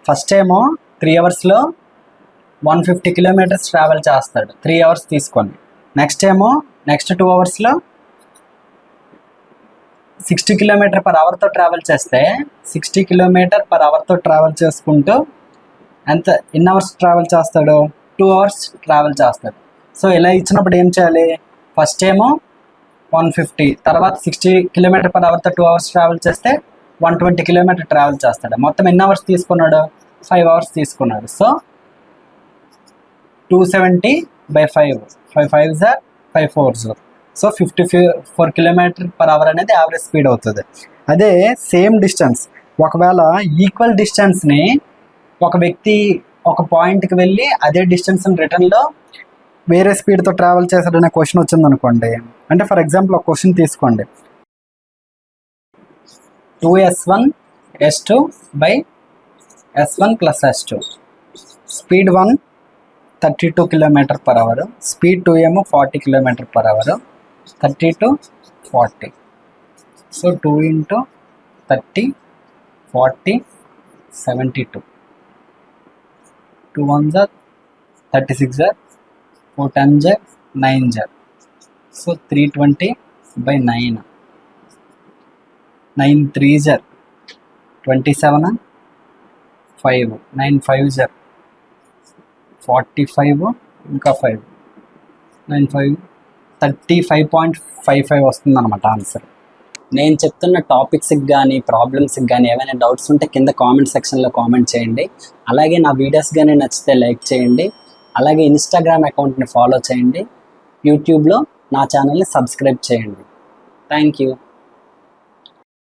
First ఏమో 3 అవర్స్లో 150 kilometres travel చేస్తాడు, 3 అవర్స్ తీసుకొని. నెక్స్ట్ 2 అవర్స్లో 60 km/hతో ట్రావెల్ చేస్తే 60 km/hతో ట్రావెల్ చేసుకుంటూ ఎన్ని అవర్స్ ట్రావెల్ చేస్తాడు? 2 అవర్స్ ట్రావెల్ చేస్తాడు. సో ఇలా ఇచ్చినప్పుడు ఏం చేయాలి? ఫస్ట్ 150, తర్వాత 60 km/hతో 2 అవర్స్ ట్రావెల్ చేస్తే 120 km ట్రావెల్ చేస్తాడు. మొత్తం ఎన్ని అవర్స్ తీసుకున్నాడు? 5 అవర్స్ తీసుకున్నాడు. So 270/5, 5 5s are 5 4s. So 54 km/h అనేది యావరేజ్ స్పీడ్ అవుతుంది. అదే సేమ్ డిస్టెన్స్, ఒకవేళ ఈక్వల్ డిస్టెన్స్ని ఒక వ్యక్తి ఒక పాయింట్కి వెళ్ళి అదే డిస్టెన్స్ని రిటర్న్లో వేరే స్పీడ్తో ట్రావెల్ చేశాడనే క్వశ్చన్ వచ్చింది అనుకోండి. అంటే ఫర్ ఎగ్జాంపుల్ ఒక క్వశ్చన్ తీసుకోండి, 2s1s2/s1 + s2. Speed 1 32 km/h, speed 2 ఏమో 40 km/h, 30 to 40. So 2 × 30 40 72. 2 1s are 36, 4 10s are 9s. So 320/9. 9 3s are 27, 5 9 5s are 45, ఇంకా 5 9 5 35.55 వస్తుంది అనమాట ఆన్సర్. నేను చెప్తున్న టాపిక్స్కి కానీ ప్రాబ్లమ్స్కి కానీ ఏమైనా డౌట్స్ ఉంటే కింద కామెంట్ సెక్షన్లో కామెంట్ చేయండి. అలాగే నా వీడియోస్ కానీ నచ్చితే లైక్ చేయండి. అలాగే ఇన్స్టాగ్రామ్ అకౌంట్ని ఫాలో చేయండి. యూట్యూబ్లో నా ఛానల్ని సబ్స్క్రైబ్ చేయండి. Thank you.